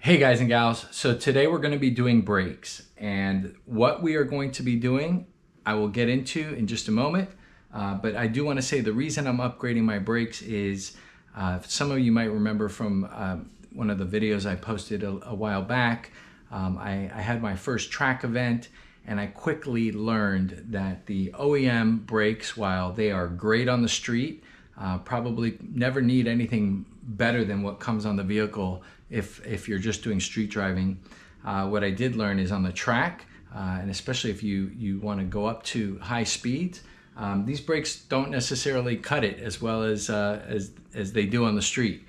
Hey guys and gals, so today we're going to be doing brakes, and what we are going to be doing I will get into in just a moment, but I do want to say the reason I'm upgrading my brakes is some of you might remember from one of the videos I posted a while back. I had my first track event and I quickly learned that the OEM brakes, while they are great on the street, probably never need anything better than what comes on the vehicle if you're just doing street driving. What I did learn is on the track, and especially if you want to go up to high speeds, these brakes don't necessarily cut it as well as they do on the street.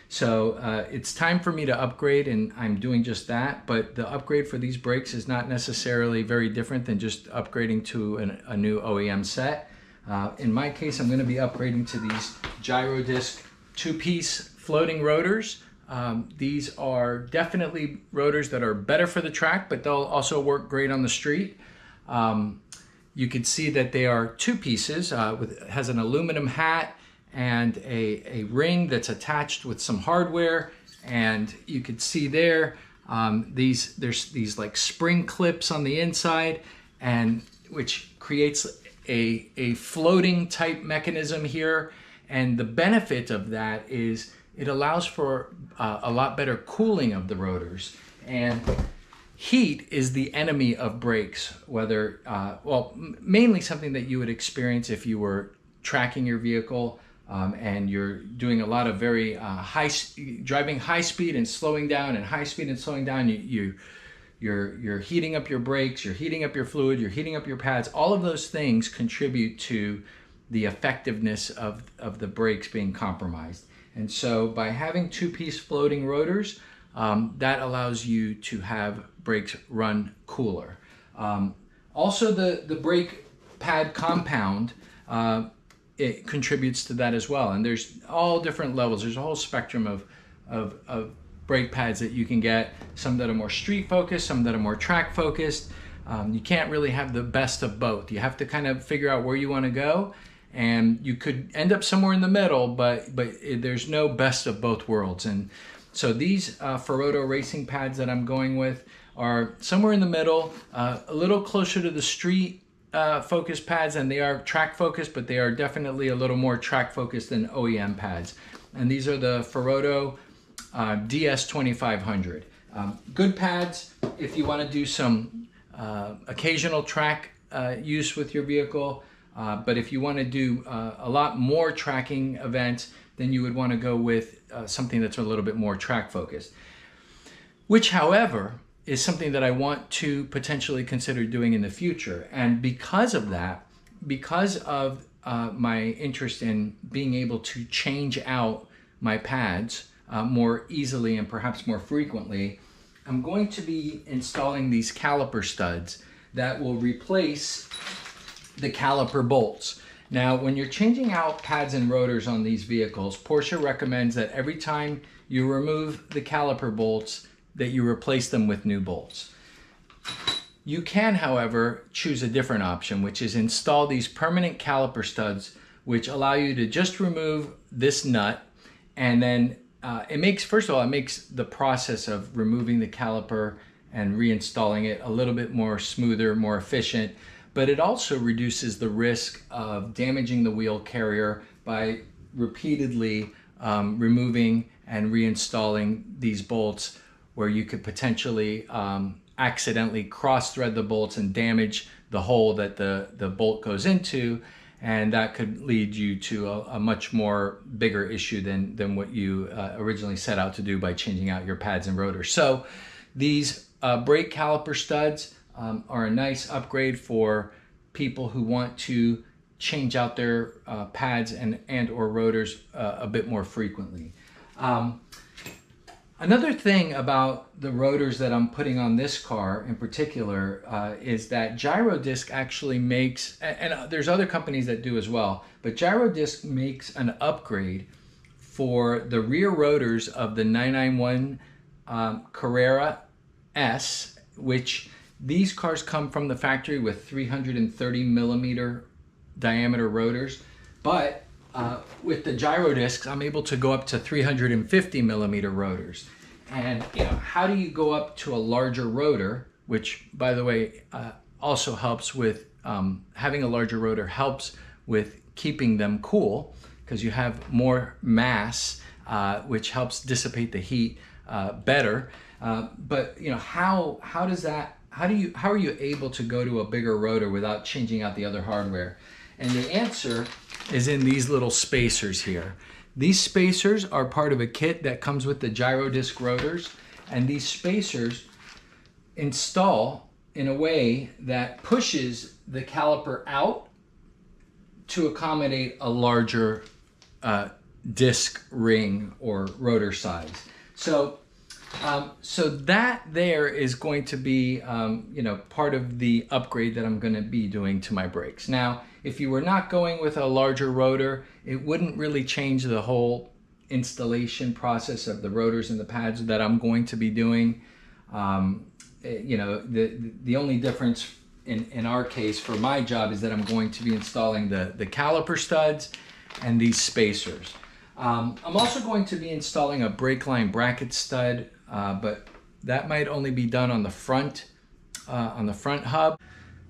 So it's time for me to upgrade, and I'm doing just that. But the upgrade for these brakes is not necessarily very different than just upgrading to a new OEM set. In my case, I'm going to be upgrading to these GiroDisc two-piece floating rotors. These are definitely rotors that are better for the track, but they'll also work great on the street. You can see that they are two pieces. Has an aluminum hat and a ring that's attached with some hardware, and you can see there there's these like spring clips on the inside, and which creates a floating type mechanism here. And the benefit of that is it allows for a lot better cooling of the rotors. And heat is the enemy of brakes, whether, mainly something that you would experience if you were tracking your vehicle and you're doing a lot of very driving high speed and slowing down, and high speed and slowing down. You're heating up your brakes, you're heating up your fluid, you're heating up your pads. All of those things contribute to the effectiveness of the brakes being compromised. And so by having two-piece floating rotors, that allows you to have brakes run cooler. Also, the brake pad compound, it contributes to that as well. And there's all different levels. There's a whole spectrum of brake pads that you can get. Some that are more street focused, some that are more track focused. You can't really have the best of both. You have to kind of figure out where you want to go, and you could end up somewhere in the middle, but there's no best of both worlds. And so these Ferodo racing pads that I'm going with are somewhere in the middle, a little closer to the street focused pads than they are track focused, but they are definitely a little more track focused than OEM pads. And these are the Ferodo DS2500. Good pads if you want to do some occasional track use with your vehicle, but if you want to do a lot more tracking events, then you would want to go with something that's a little bit more track focused, which however is something that I want to potentially consider doing in the future. And because of that, because of my interest in being able to change out my pads more easily and perhaps more frequently, I'm going to be installing these caliper studs that will replace the caliper bolts. Now, when you're changing out pads and rotors on these vehicles, Porsche recommends that every time you remove the caliper bolts, that you replace them with new bolts. You can, however, choose a different option, which is install these permanent caliper studs, which allow you to just remove this nut, and then it makes the process of removing the caliper and reinstalling it a little bit more smoother, more efficient, but it also reduces the risk of damaging the wheel carrier by repeatedly removing and reinstalling these bolts, where you could potentially accidentally cross-thread the bolts and damage the hole that the bolt goes into, and that could lead you to a much more bigger issue than what you originally set out to do by changing out your pads and rotors. So these brake caliper studs are a nice upgrade for people who want to change out their pads and or rotors a bit more frequently. Another thing about the rotors that I'm putting on this car in particular is that GiroDisc actually makes, and there's other companies that do as well, but GiroDisc makes an upgrade for the rear rotors of the 991 Carrera S, which these cars come from the factory with 330 millimeter diameter rotors, but with the GiroDiscs, I'm able to go up to 350 millimeter rotors. And how do you go up to a larger rotor, which by the way also helps with having a larger rotor helps with keeping them cool because you have more mass, which helps dissipate the heat better. But how are you able to go to a bigger rotor without changing out the other hardware? And the answer is in these little spacers here. These spacers are part of a kit that comes with the GiroDisc rotors, and these spacers install in a way that pushes the caliper out to accommodate a larger disc ring or rotor size. So that there is going to be part of the upgrade that I'm going to be doing to my brakes. Now, if you were not going with a larger rotor, it wouldn't really change the whole installation process of the rotors and the pads that I'm going to be doing. The only difference in our case for my job is that I'm going to be installing the caliper studs and these spacers. I'm also going to be installing a brake line bracket stud, but that might only be done on the front hub.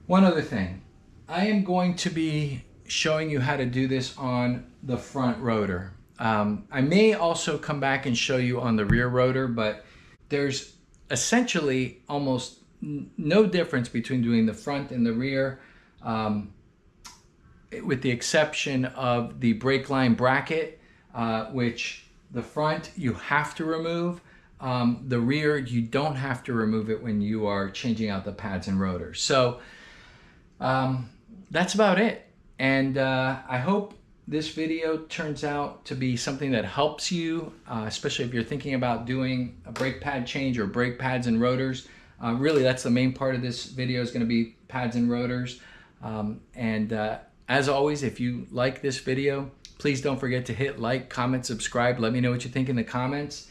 One other thing, I am going to be showing you how to do this on the front rotor. I may also come back and show you on the rear rotor, but there's essentially almost no difference between doing the front and the rear, with the exception of the brake line bracket, which the front you have to remove. The rear, you don't have to remove it when you are changing out the pads and rotors. So that's about it. And I hope this video turns out to be something that helps you, especially if you're thinking about doing a brake pad change or brake pads and rotors. Really, that's the main part of this video is going to be pads and rotors. As always, if you like this video, please don't forget to hit like, comment, subscribe. Let me know what you think in the comments.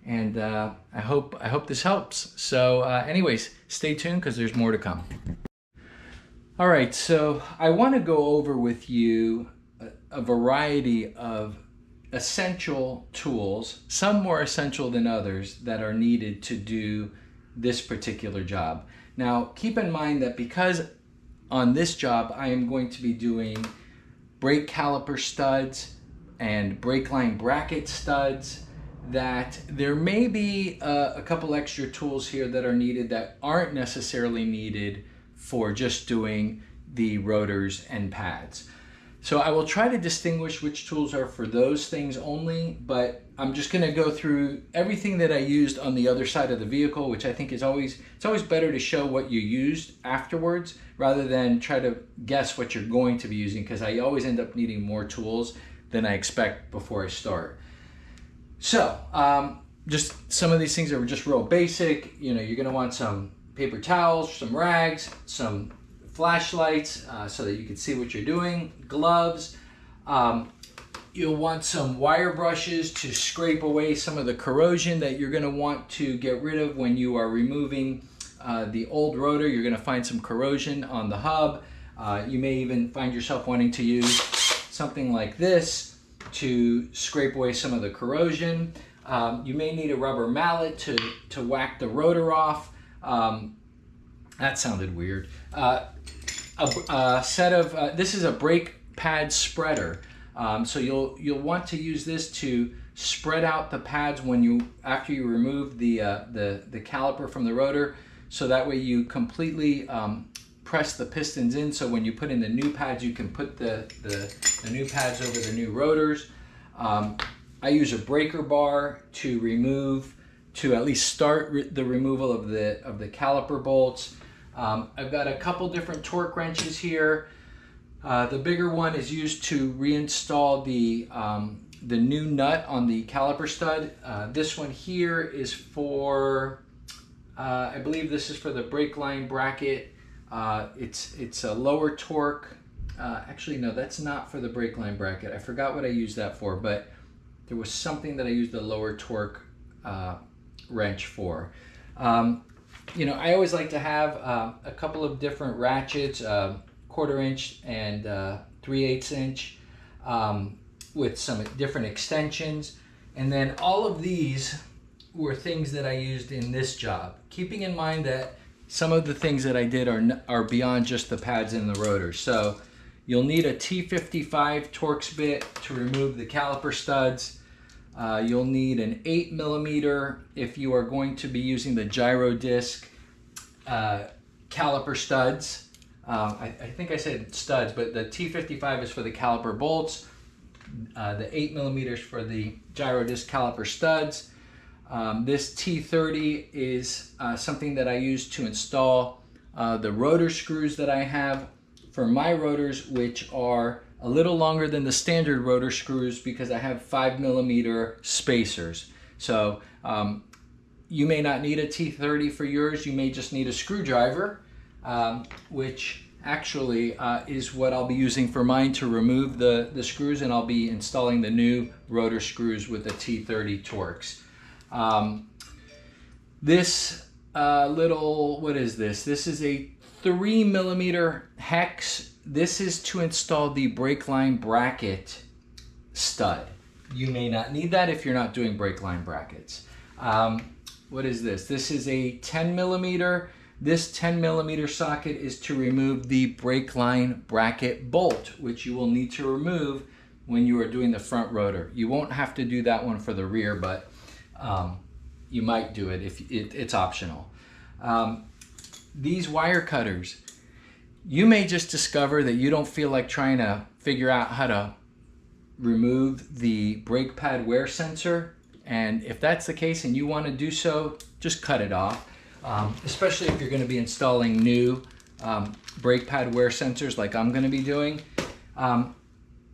And I hope this helps. So anyways, stay tuned because there's more to come. All right, so I want to go over with you a variety of essential tools, some more essential than others, that are needed to do this particular job. Now, keep in mind that because on this job I am going to be doing brake caliper studs and brake line bracket studs, that there may be a couple extra tools here that are needed that aren't necessarily needed for just doing the rotors and pads. So I will try to distinguish which tools are for those things only, but I'm just going to go through everything that I used on the other side of the vehicle, which I think is it's always better to show what you used afterwards rather than try to guess what you're going to be using, because I always end up needing more tools than I expect before I start. So just some of these things are just real basic. You're going to want some paper towels, some rags, some flashlights so that you can see what you're doing, gloves. You'll want some wire brushes to scrape away some of the corrosion that you're going to want to get rid of when you are removing the old rotor. You're going to find some corrosion on the hub. You may even find yourself wanting to use something like this to scrape away some of the corrosion. You may need a rubber mallet to whack the rotor off. That sounded weird. A set of, this is a brake pad spreader. So you'll want to use this to spread out the pads after you remove the caliper from the rotor, so that way you completely press the pistons in, so when you put in the new pads you can put the new pads over the new rotors. I use a breaker bar to at least start the removal of the caliper bolts. I've got a couple different torque wrenches here. The bigger one is used to reinstall the new nut on the caliper stud. This one here is for, I believe this is for the brake line bracket. It's a lower torque. Actually, no, that's not for the brake line bracket. I forgot what I used that for, but there was something that I used the lower torque wrench for. I always like to have a couple of different ratchets, 1/4 inch and 3/8 inch, with some different extensions. And then all of these were things that I used in this job, keeping in mind that some of the things that I did are beyond just the pads and the rotors. So you'll need a T55 Torx bit to remove the caliper studs. You'll need an 8mm if you are going to be using the GiroDisc caliper studs. I think I said studs, but the T55 is for the caliper bolts. The 8mm for the GiroDisc caliper studs. This T30 is something that I use to install the rotor screws that I have for my rotors, which are a little longer than the standard rotor screws because I have 5mm spacers. So you may not need a T30 for yours, you may just need a screwdriver, which actually is what I'll be using for mine to remove the screws, and I'll be installing the new rotor screws with the T30 Torx. This little, what is this? This is a 3mm hex. This is to install the brake line bracket stud. You may not need that if you're not doing brake line brackets. What is this? This is a 10mm. This 10mm socket is to remove the brake line bracket bolt, which you will need to remove when you are doing the front rotor. You won't have to do that one for the rear, but you might do it if it's optional. These wire cutters, you may just discover that you don't feel like trying to figure out how to remove the brake pad wear sensor, and if that's the case and you want to do so, just cut it off. Especially if you're going to be installing new brake pad wear sensors like I'm going to be doing.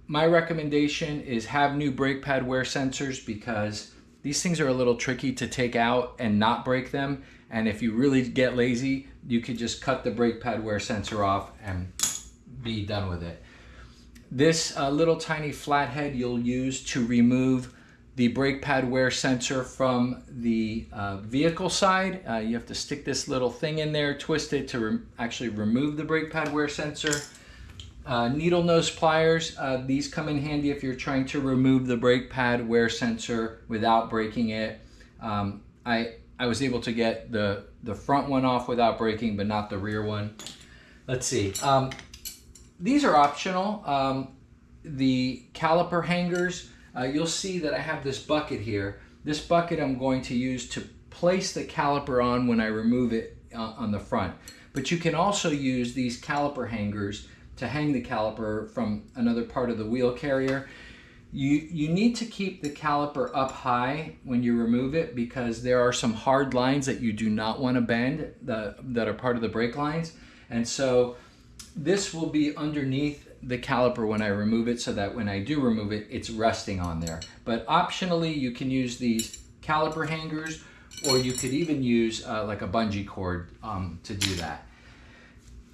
My recommendation is have new brake pad wear sensors because these things are a little tricky to take out and not break them. And if you really get lazy, you could just cut the brake pad wear sensor off and be done with it. This little tiny flathead you'll use to remove the brake pad wear sensor from the vehicle side. You have to stick this little thing in there, twist it to actually remove the brake pad wear sensor. Needle nose pliers, these come in handy if you're trying to remove the brake pad wear sensor without breaking it. I was able to get the front one off without breaking, but not the rear one. Let's see. These are optional. The caliper hangers, you'll see that I have this bucket here. This bucket I'm going to use to place the caliper on when I remove it on the front. But you can also use these caliper hangers to hang the caliper from another part of the wheel carrier. You need to keep the caliper up high when you remove it because there are some hard lines that you do not want to bend that are part of the brake lines. And so this will be underneath the caliper when I remove it so that when I do remove it, it's resting on there. But optionally, you can use these caliper hangers, or you could even use like a bungee cord to do that.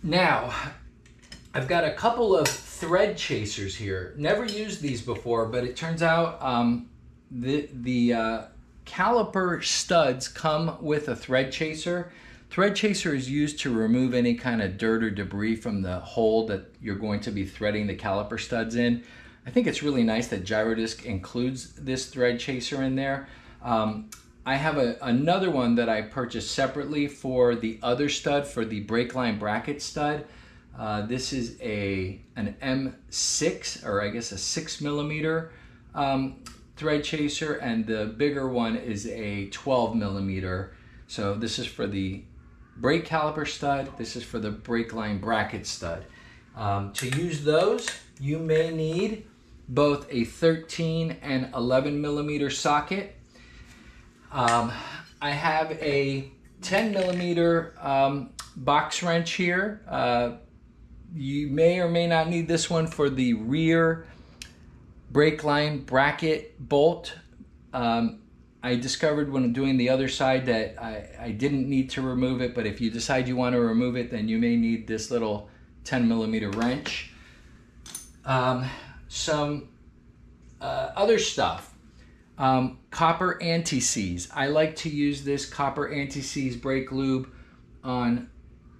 Now, I've got a couple of thread chasers here. Never used these before, but it turns out the caliper studs come with a thread chaser. Thread chaser is used to remove any kind of dirt or debris from the hole that you're going to be threading the caliper studs in. I think it's really nice that GiroDisc includes this thread chaser in there. I have another one that I purchased separately for the other stud, for the brake line bracket stud. This is an M6, or I guess a 6mm thread chaser, and the bigger one is a 12mm. So this is for the brake caliper stud, this is for the brake line bracket stud. To use those, you may need both a 13 and 11mm socket. I have a 10mm box wrench here. You may or may not need this one for the rear brake line bracket bolt. I discovered when doing the other side that I didn't need to remove it, but if you decide you want to remove it, then you may need this little 10mm wrench. Some other stuff. Copper anti-seize. I like to use this copper anti-seize brake lube on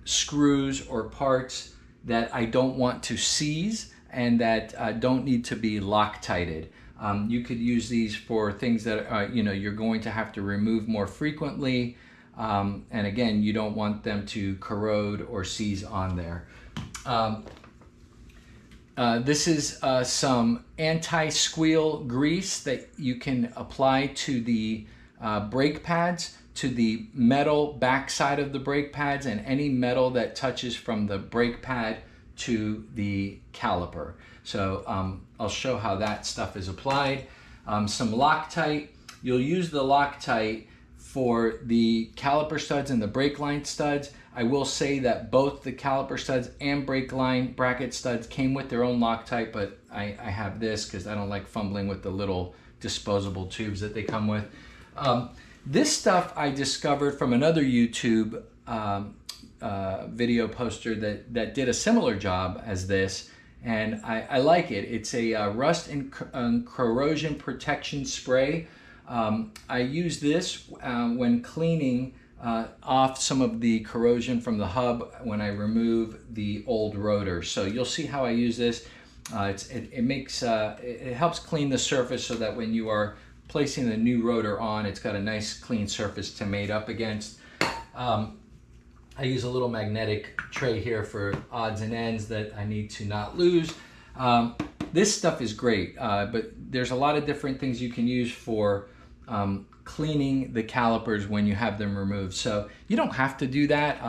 screws or parts that I don't want to seize and that don't need to be Loctited. You could use these for things that you know, you're going to have to remove more frequently. And again, you don't want them to corrode or seize on there. This is some anti-squeal grease that you can apply to the brake pads, to the metal backside of the brake pads, and any metal that touches from the brake pad to the caliper. So I'll show how that stuff is applied. Some Loctite. You'll use the Loctite for the caliper studs and the brake line studs. I will say that both the caliper studs and brake line bracket studs came with their own Loctite, but I have this because I don't like fumbling with the little disposable tubes that they come with. This stuff I discovered from another YouTube video poster that did a similar job as this, and I like it. It's a rust and corrosion protection spray. I use this when cleaning off some of the corrosion from the hub when I remove the old rotor. So you'll see how I use this. It helps clean the surface so that when you are placing the new rotor on, it's got a nice clean surface to mate up against. I use a little magnetic tray here for odds and ends that I need to not lose. This stuff is great, but there's a lot of different things you can use for cleaning the calipers when you have them removed. So you don't have to do that,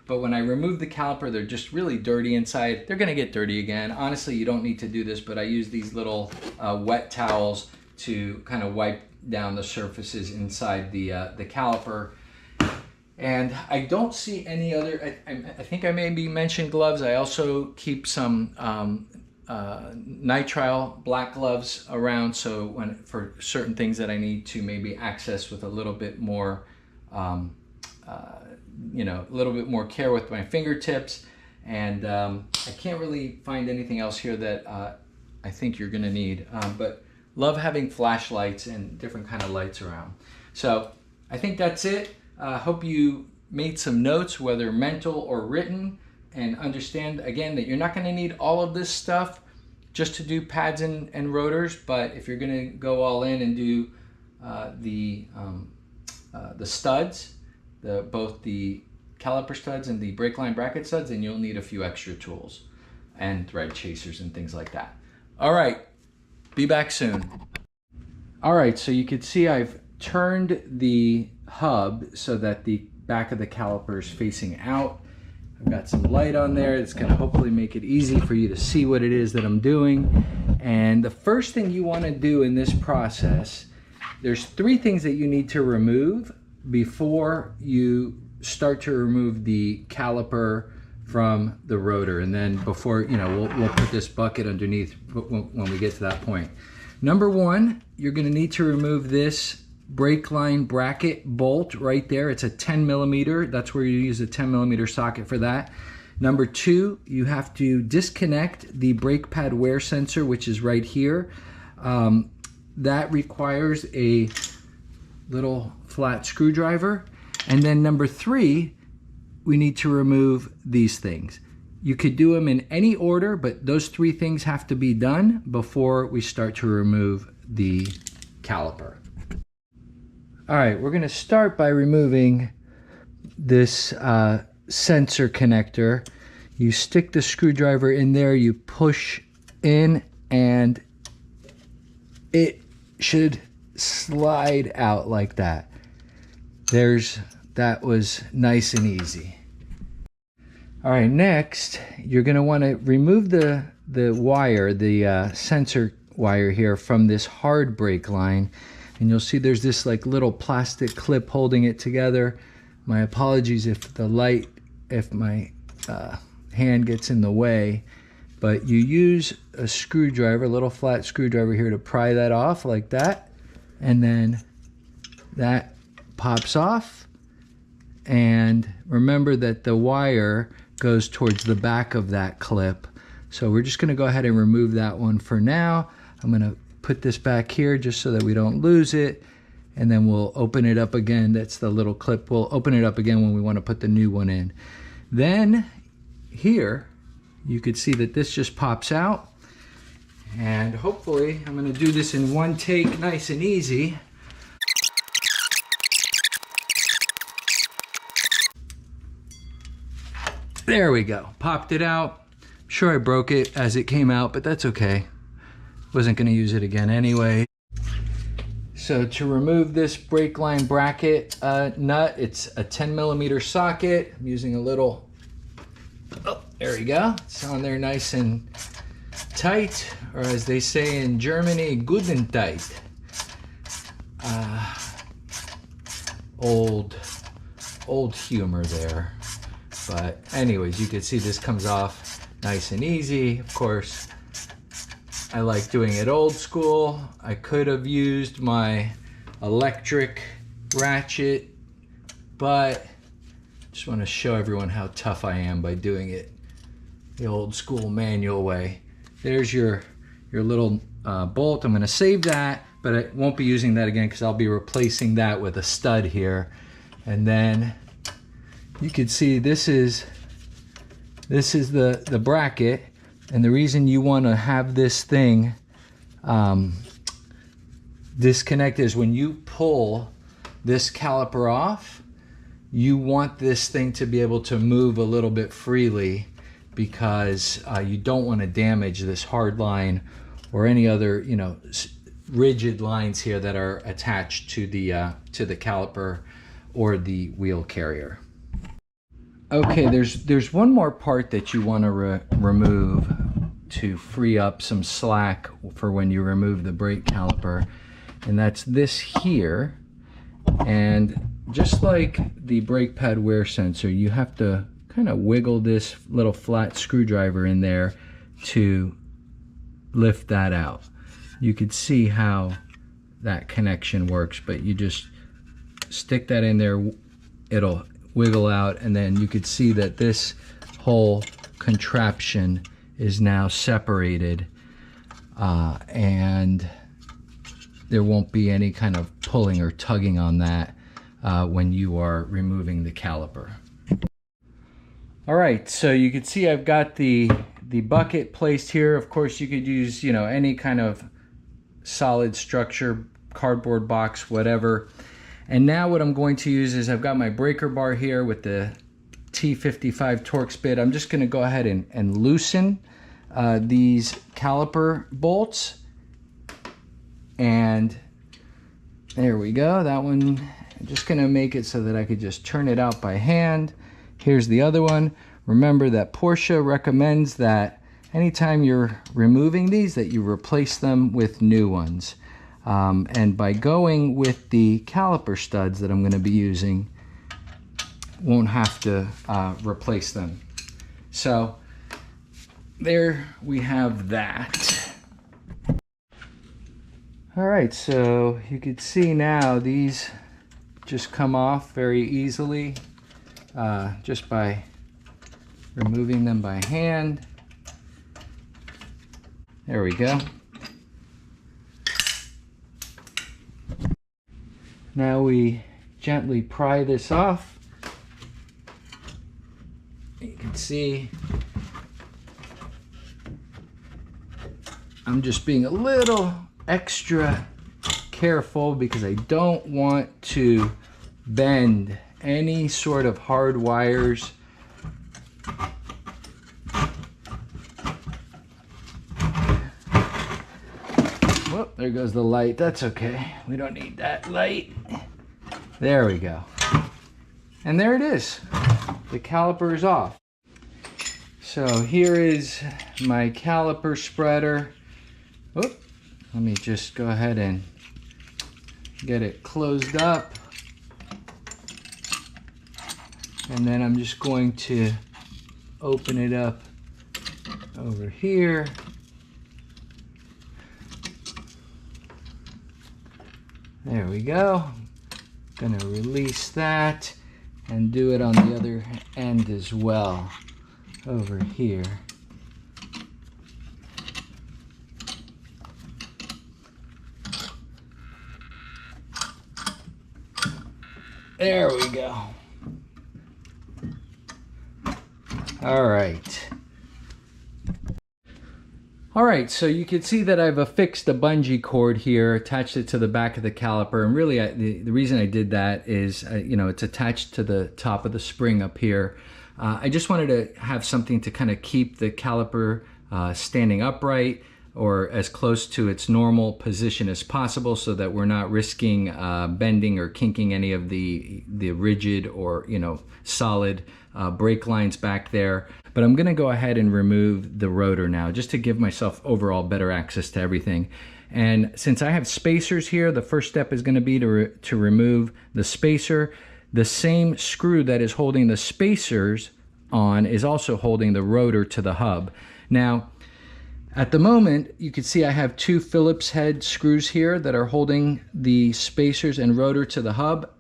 but when I remove the caliper, they're just really dirty inside. They're gonna get dirty again. Honestly, you don't need to do this, but I use these little wet towels to kind of wipe down the surfaces inside the caliper. And I don't see any other, I think I maybe mentioned gloves. I also keep some nitrile black gloves around, so for certain things that I need to maybe access with a little bit more, you know, a little bit more care with my fingertips. And I can't really find anything else here that I think you're gonna need, but love having flashlights and different kind of lights around. So I think that's it. Hope you made some notes, whether mental or written, and understand again that you're not going to need all of this stuff just to do pads and rotors. But if you're going to go all in and do the studs, both the caliper studs and the brake line bracket studs, then you'll need a few extra tools and thread chasers and things like that. All right, be back soon. All right, so you can see I've turned the hub so that the back of the caliper is facing out. I've got some light on there. It's going to hopefully make it easy for you to see what it is that I'm doing. And the first thing you want to do in this process, there's 3 things that you need to remove before you start to remove the caliper from the rotor. And then before, you know, we'll put this bucket underneath when we get to that point. Number 1, you're going to need to remove this brake line bracket bolt right there. It's a 10mm. That's where you use a 10mm socket for that. Number 2, you have to disconnect the brake pad wear sensor, which is right here. That requires a little flat screwdriver. And then number 3, we need to remove these things. You could do them in any order, but those 3 things have to be done before we start to remove the caliper. All right, we're gonna start by removing this sensor connector. You stick the screwdriver in there, you push in, and it should slide out like that. That was nice and easy. All right, next, you're gonna wanna remove the wire, the sensor wire here from this hard brake line. And you'll see there's this like little plastic clip holding it together. My apologies if my hand gets in the way, but you use a screwdriver, a little flat screwdriver here to pry that off like that. And then that pops off. And remember that the wire goes towards the back of that clip. So we're just gonna go ahead and remove that one for now. I'm gonna put this back here just so that we don't lose it, and then we'll open it up again. That's the little clip. We'll open it up again when we want to put the new one in. Then here you could see that this just pops out, And hopefully I'm gonna do this in one take, nice and easy. There we go, popped it out. I'm sure I broke it as it came out, but that's okay. Wasn't gonna use it again anyway. So to remove this brake line bracket nut, it's a 10mm socket. I'm using a little, oh, there we go. It's on there nice and tight, or as they say in Germany, good and tight. Old humor there. But anyways, you can see this comes off nice and easy. Of course, I like doing it old school. I could have used my electric ratchet, but just want to show everyone how tough I am by doing it the old school manual way. There's your little bolt. I'm going to save that, but I won't be using that again because I'll be replacing that with a stud here. And then you can see this is the bracket, and the reason you want to have this thing disconnected is when you pull this caliper off, you want this thing to be able to move a little bit freely, because you don't want to damage this hard line or any other, you know, rigid lines here that are attached to the caliper or the wheel carrier. Okay, there's one more part that you want to remove to free up some slack for when you remove the brake caliper, and that's this here. And just like the brake pad wear sensor, you have to kind of wiggle this little flat screwdriver in there to lift that out. You could see how that connection works, but you just stick that in there, it'll wiggle out, and then you could see that this whole contraption is now separated, and there won't be any kind of pulling or tugging on that when you are removing the caliper. All right, so you can see I've got the bucket placed here. Of course, you could use, you know, any kind of solid structure, cardboard box, whatever. And now what I'm going to use is I've got my breaker bar here with the T55 Torx bit. I'm just going to go ahead and loosen these caliper bolts. And there we go. That one, I'm just going to make it so that I could just turn it out by hand. Here's the other one. Remember that Porsche recommends that anytime you're removing these, that you replace them with new ones. And by going with the caliper studs that I'm going to be using, won't have to replace them. So there we have that. All right, so you can see now these just come off very easily just by removing them by hand. There we go. Now we gently pry this off. You can see I'm just being a little extra careful because I don't want to bend any sort of hard wires. Whoop, there goes the light. That's okay. We don't need that light. There we go. And there it is. The caliper is off. So here is my caliper spreader. Whoop. Let me just go ahead and get it closed up. And then I'm just going to open it up over here. There we go. Gonna release that and do it on the other end as well, over here. There we go. All right. All right, so you can see that I've affixed a bungee cord here, attached it to the back of the caliper, and really the reason I did that is, you know, it's attached to the top of the spring up here. I just wanted to have something to kind of keep the caliper standing upright or as close to its normal position as possible, so that we're not risking bending or kinking any of the rigid or, you know, solid brake lines back there. But I'm gonna go ahead and remove the rotor now, just to give myself overall better access to everything. And since I have spacers here, the first step is gonna be to remove the spacer. The same screw that is holding the spacers on is also holding the rotor to the hub. Now, at the moment, you can see I have two Phillips head screws here that are holding the spacers and rotor to the hub.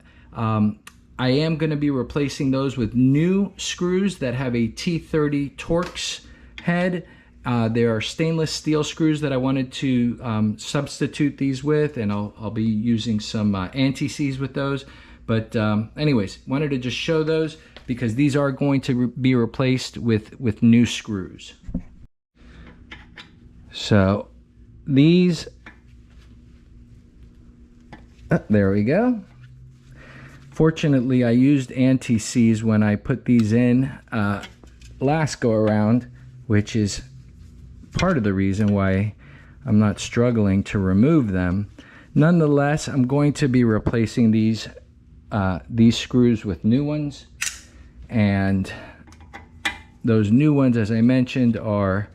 I am going to be replacing those with new screws that have a T30 Torx head. There are stainless steel screws that I wanted to substitute these with, and I'll be using some anti-seize with those. But anyways, wanted to just show those because these are going to be replaced with new screws. So these, there we go. Fortunately, I used anti-seize when I put these in last go around, which is part of the reason why I'm not struggling to remove them. Nonetheless, I'm going to be replacing these screws with new ones, and those new ones, as I mentioned, are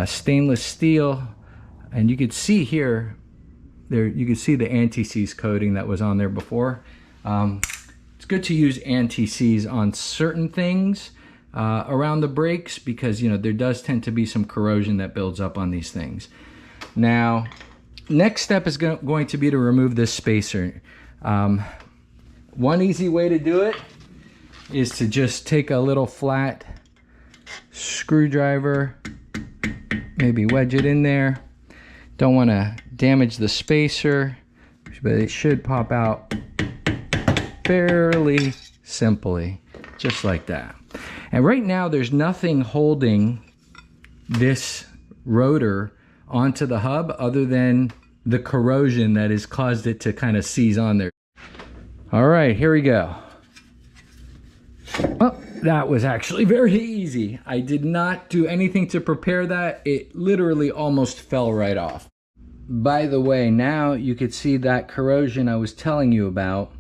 stainless steel, and you could see here, you can see the anti-seize coating that was on there before. It's good to use anti-seize on certain things around the brakes because, you know, there does tend to be some corrosion that builds up on these things. Now, next step is going to be to remove this spacer. One easy way to do it is to just take a little flat screwdriver, maybe wedge it in there. Don't want to damage the spacer, but it should pop out fairly simply, just like that. And right now there's nothing holding this rotor onto the hub other than the corrosion that has caused it to kind of seize on there. All right, here we go. Well, that was actually very easy. I did not do anything to prepare that. It literally almost fell right off. By the way, now you could see that corrosion I was telling you about.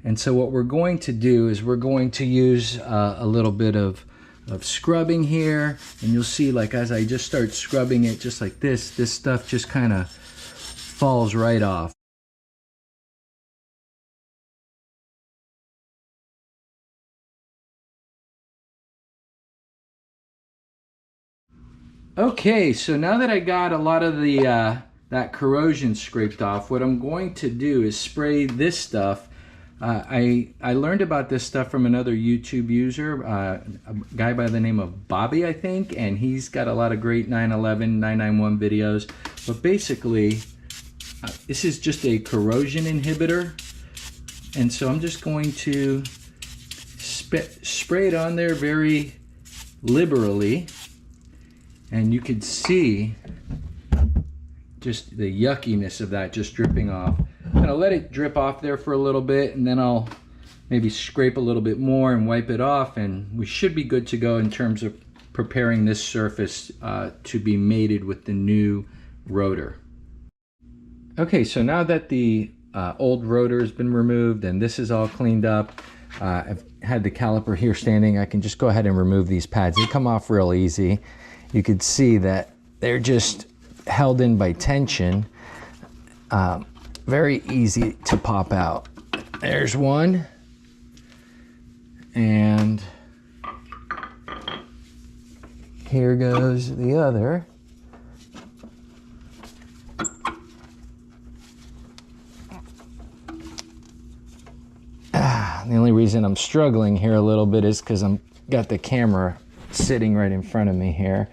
And so what we're going to do is we're going to use a little bit of scrubbing here. And you'll see, like, as I just start scrubbing it just like this stuff just kind of falls right off. Okay, so now that I got a lot of the that corrosion scraped off, what I'm going to do is spray this stuff. I learned about this stuff from another YouTube user, a guy by the name of Bobby, I think, and he's got a lot of great 911, 991 videos. But basically, this is just a corrosion inhibitor, and so I'm just going to spray it on there very liberally, and you could see just the yuckiness of that just dripping off. I'm gonna let it drip off there for a little bit, and then I'll maybe scrape a little bit more and wipe it off, and we should be good to go in terms of preparing this surface to be mated with the new rotor. Okay, so now that the old rotor has been removed and this is all cleaned up, I've had the caliper here standing, I can just go ahead and remove these pads. They come off real easy. You could see that they're just held in by tension. Very easy to pop out. There's one, and here goes the other. The only reason I'm struggling here a little bit is because I'm got the camera sitting right in front of me here,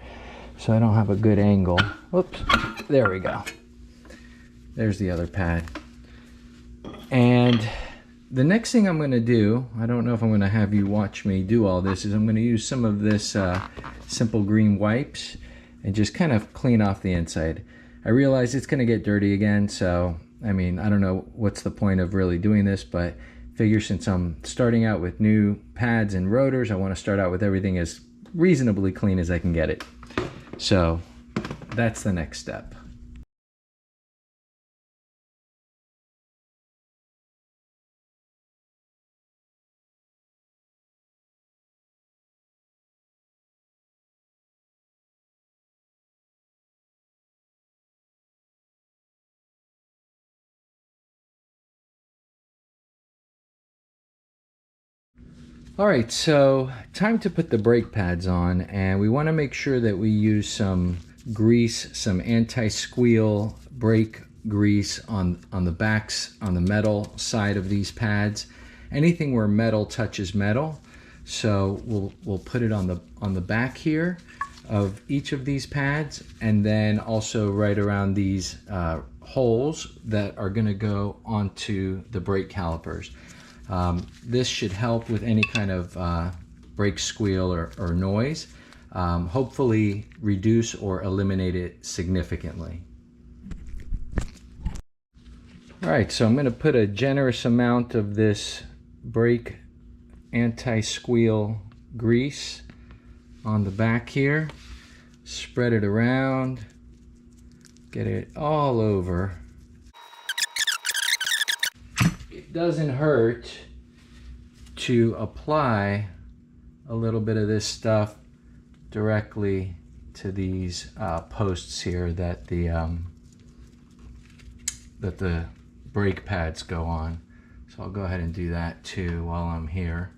so I don't have a good angle. Whoops, there we go. There's the other pad. And the next thing I'm going to do, I don't know if I'm going to have you watch me do all this, is I'm going to use some of this simple green wipes, and just kind of clean off the inside. I realize it's going to get dirty again, so I mean, I don't know what's the point of really doing this, but figure since I'm starting out with new pads and rotors, I want to start out with everything as reasonably clean as I can get it. So that's the next step. All right, so time to put the brake pads on, and we want to make sure that we use some grease, some anti-squeal brake grease on the backs, on the metal side of these pads. Anything where metal touches metal. So we'll put it on the back here of each of these pads, and then also right around these holes that are going to go onto the brake calipers. This should help with any kind of brake squeal or noise. Hopefully reduce or eliminate it significantly. All right, so I'm going to put a generous amount of this brake anti-squeal grease on the back here. Spread it around, get it all over. It doesn't hurt to apply a little bit of this stuff directly to these posts here that the brake pads go on. So I'll go ahead and do that too while I'm here.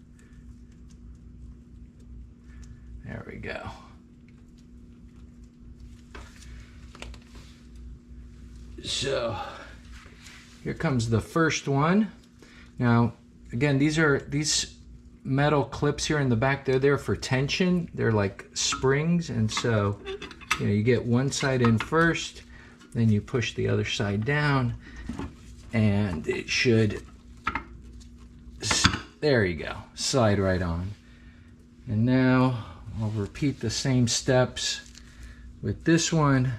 There we go. So here comes the first one. Now, again, these metal clips here in the back, they're there for tension. They're like springs, and so you get one side in first, then you push the other side down, and it should, there you go, slide right on. And now I'll repeat the same steps with this one.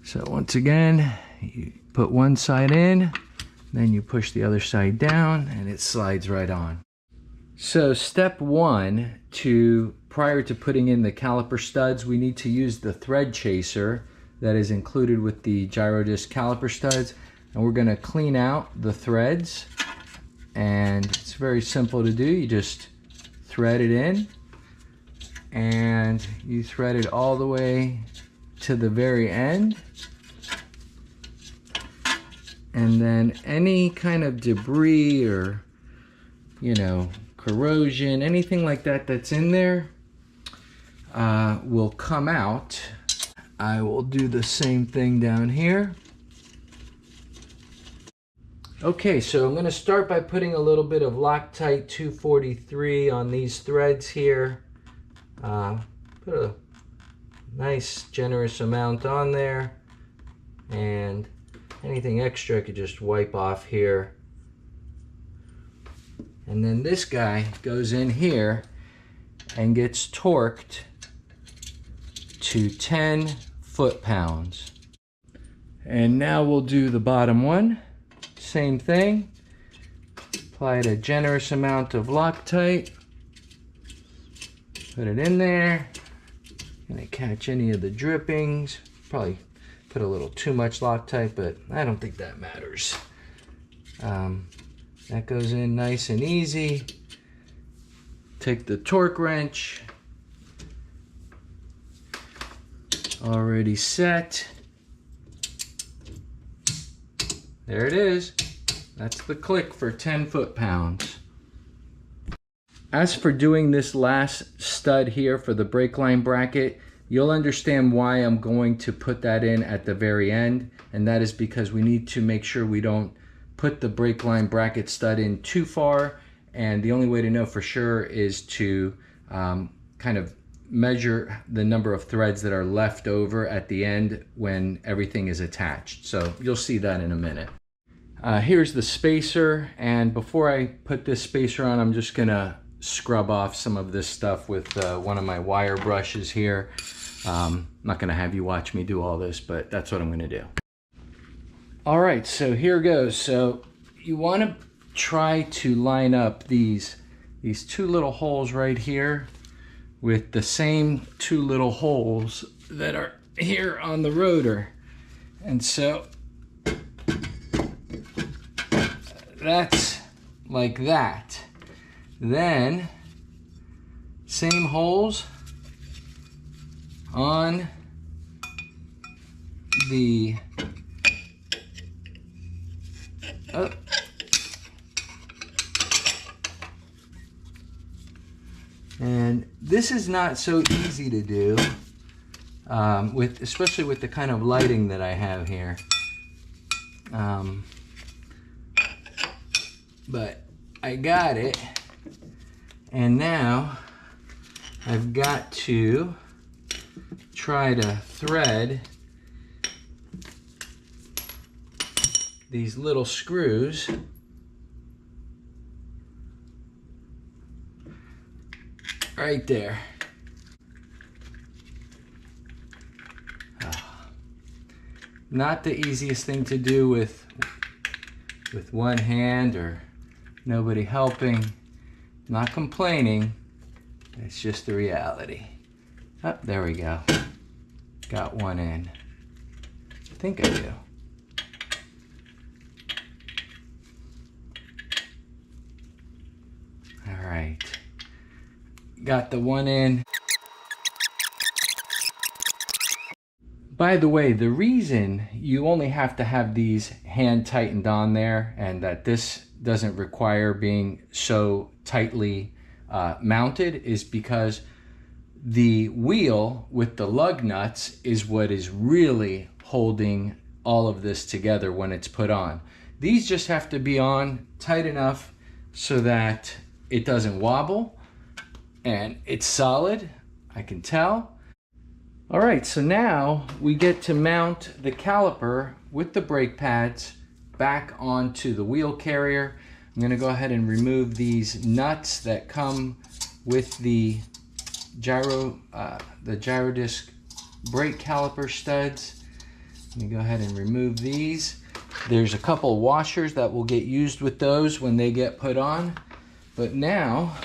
So once again, you put one side in, then you push the other side down, and it slides right on. So step one, prior to putting in the caliper studs, we need to use the thread chaser that is included with the GiroDisc caliper studs, and we're going to clean out the threads. And it's very simple to do. You just thread it in, and you thread it all the way to the very end. And then any kind of debris or, corrosion, anything like that that's in there will come out. I will do the same thing down here. Okay, so I'm going to start by putting a little bit of Loctite 243 on these threads here. Put a nice generous amount on there, and anything extra I could just wipe off here. And then this guy goes in here and gets torqued to 10 foot-pounds. And now we'll do the bottom one. Same thing. Applied a generous amount of Loctite. Put it in there. Gonna catch any of the drippings. Probably put a little too much Loctite, but I don't think that matters. That goes in nice and easy. Take the torque wrench. Already set. There it is. That's the click for 10 foot-pounds. As for doing this last stud here for the brake line bracket, you'll understand why I'm going to put that in at the very end, and that is because we need to make sure we don't put the brake line bracket stud in too far, and the only way to know for sure is to kind of measure the number of threads that are left over at the end when everything is attached. So you'll see that in a minute. Here's the spacer, and before I put this spacer on, I'm just gonna scrub off some of this stuff with one of my wire brushes here. I'm not gonna have you watch me do all this, but that's what I'm gonna do. All right, so here goes. So you wanna try to line up these two little holes right here with the same two little holes that are here on the rotor. And so that's like that. Then same holes on the and this is not so easy to do, especially with the kind of lighting that I have here. But I got it, and now I've got to try to thread these little screws right there. Not the easiest thing to do with one hand or nobody helping. Not complaining, it's just the reality. Oh, there we go. Got one in. I think I do. All right. Got the one in. By the way, the reason you only have to have these hand tightened on there and that this doesn't require being so tightly mounted is because the wheel with the lug nuts is what is really holding all of this together when it's put on. These just have to be on tight enough so that it doesn't wobble and it's solid, I can tell. All right, so now we get to mount the caliper with the brake pads back onto the wheel carrier. I'm gonna go ahead and remove these nuts that come with the GiroDisc brake caliper studs. Let me go ahead and remove these. There's a couple washers that will get used with those when they get put on. But now,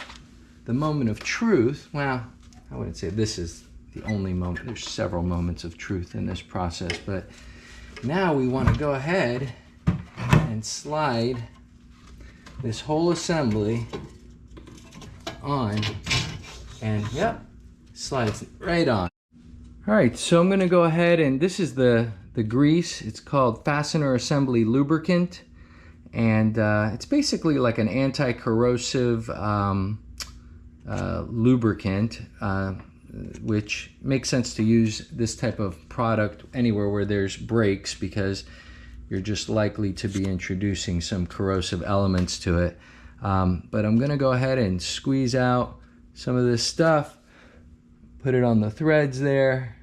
the moment of truth, well, I wouldn't say this is the only moment. There's several moments of truth in this process, but now we want to go ahead and slide this whole assembly on, and yep, slides right on. All right, so I'm going to go ahead, and this is the grease. It's called fastener assembly lubricant, and it's basically like an anti-corrosive lubricant, which makes sense to use this type of product anywhere where there's brakes, because you're just likely to be introducing some corrosive elements to it. But I'm gonna go ahead and squeeze out some of this stuff, put it on the threads there.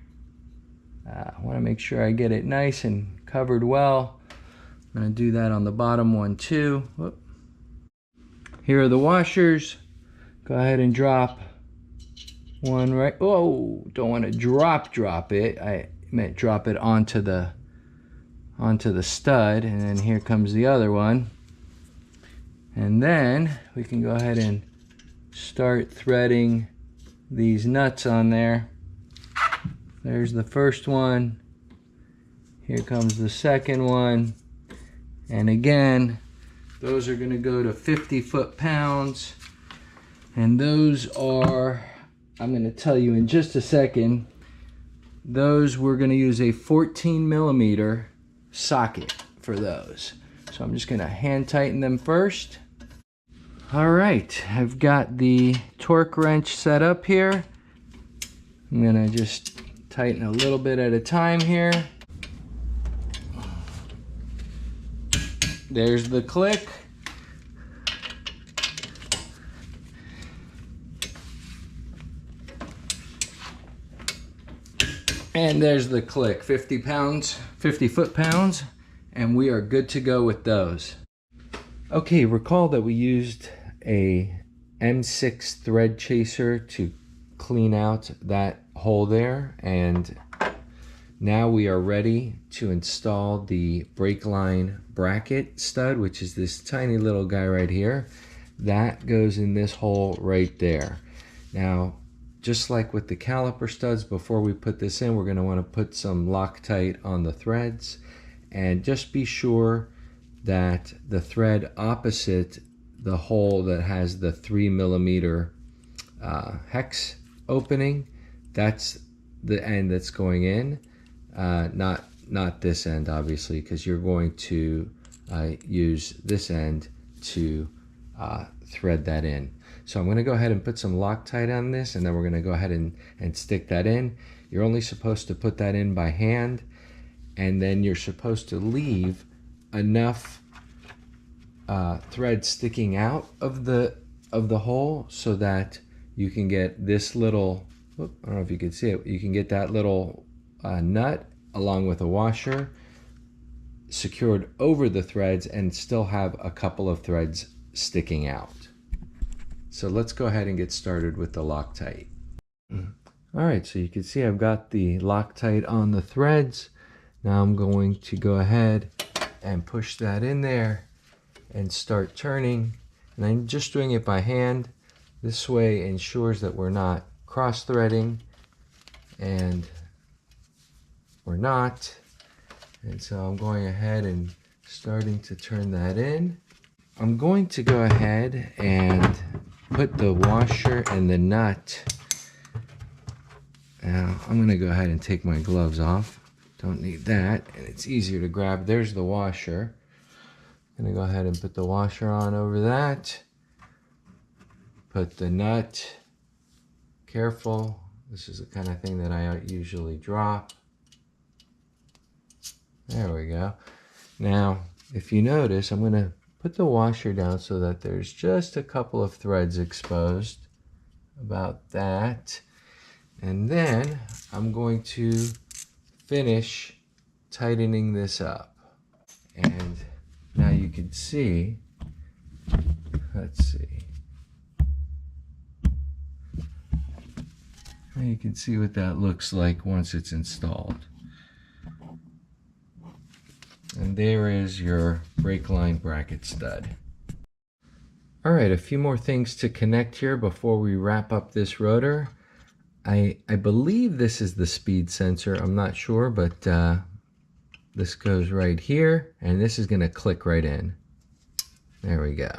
I wanna make sure I get it nice and covered well. I'm gonna do that on the bottom one too. Whoop. Here are the washers. Go ahead and drop one right. Oh, don't want to drop it. I meant drop it onto the stud, and then here comes the other one. And then we can go ahead and start threading these nuts on there. There's the first one. Here comes the second one. And again, those are going to go to 50 foot-pounds. And those are, I'm going to tell you in just a second, those we're going to use a 14mm socket for those. So I'm just going to hand tighten them first. All right, I've got the torque wrench set up here. I'm going to just tighten a little bit at a time here. There's the click. And there's the click, 50 pounds, 50 foot-pounds, and we are good to go with those. Okay, recall that we used a M6 thread chaser to clean out that hole there, and now we are ready to install the brake line bracket stud, which is this tiny little guy right here. That goes in this hole right there. Now, just like with the caliper studs, before we put this in, we're going to want to put some Loctite on the threads, and just be sure that the thread opposite the hole that has the 3mm hex opening, that's the end that's going in, not this end, obviously, because you're going to use this end to thread that in. So I'm going to go ahead and put some Loctite on this, and then we're going to go ahead and stick that in. You're only supposed to put that in by hand, and then you're supposed to leave enough thread sticking out of the hole so that you can get this little, I don't know if you can see it, you can get that little nut along with a washer secured over the threads and still have a couple of threads sticking out. So let's go ahead and get started with the Loctite. Alright, so you can see I've got the Loctite on the threads. Now I'm going to go ahead and push that in there and start turning. And I'm just doing it by hand. This way ensures that we're not cross-threading, and we're not. And so I'm going ahead and starting to turn that in. I'm going to go ahead and put the washer and the nut. Now I'm going to go ahead and take my gloves off. Don't need that, and it's easier to grab. There's the washer. I'm going to go ahead and put the washer on over that. Put the nut. Careful. This is the kind of thing that I usually drop. There we go. Now, if you notice, I'm going to put the washer down so that there's just a couple of threads exposed. About that. And then I'm going to finish tightening this up. And now you can see, let's see. Now you can see what that looks like once it's installed. And there is your brake line bracket stud. Alright, a few more things to connect here before we wrap up this rotor. I believe this is the speed sensor. I'm not sure, but this goes right here, and this is going to click right in. There we go.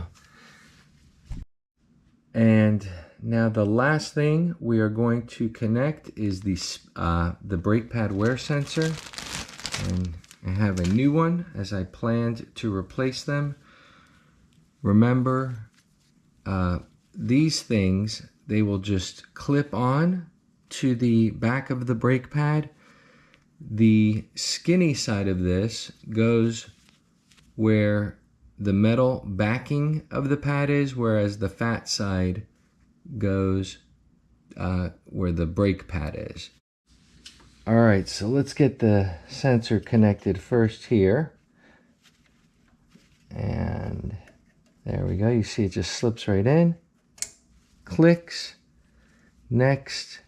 And now the last thing we are going to connect is the brake pad wear sensor. And I have a new one as I planned to replace them. Remember, these things, they will just clip on to the back of the brake pad. The skinny side of this goes where the metal backing of the pad is, whereas the fat side goes where the brake pad is. Alright, so let's get the sensor connected first here. And there we go. You see it just slips right in. Clicks. Next,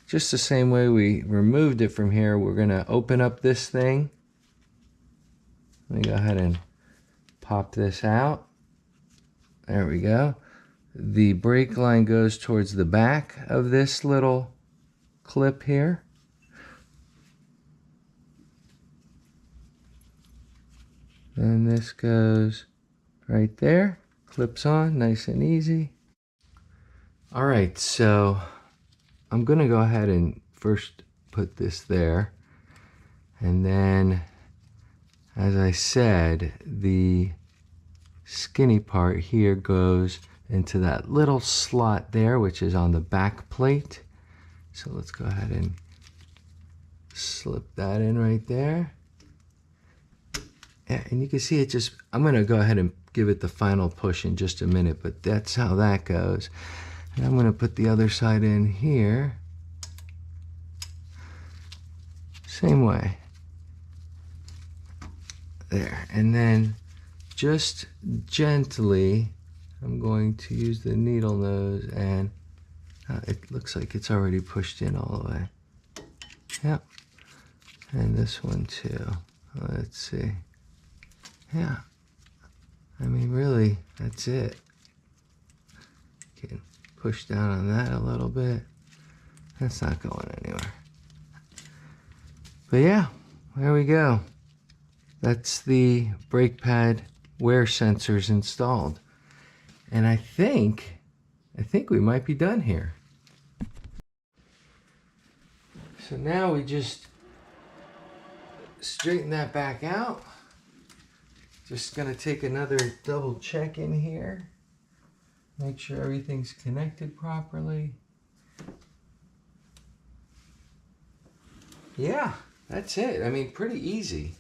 just the same way we removed it from here, we're going to open up this thing. Let me go ahead and pop this out. There we go. The brake line goes towards the back of this little clip here. And this goes right there. Clips on, nice and easy. Alright, so I'm going to go ahead and first put this there. And then, as I said, the skinny part here goes into that little slot there, which is on the back plate. So let's go ahead and slip that in right there. Yeah, and you can see it just, I'm going to go ahead and give it the final push in just a minute, but that's how that goes. And I'm going to put the other side in here. Same way. There. And then just gently, I'm going to use the needle nose, and it looks like it's already pushed in all the way. Yep. And this one too. Let's see. Yeah. I mean, really, that's it. Can push down on that a little bit. That's not going anywhere. But yeah, there we go. That's the brake pad wear sensors installed. And I think we might be done here. So now we just straighten that back out. Just gonna take another double check in here. Make sure everything's connected properly. Yeah, that's it. I mean, pretty easy.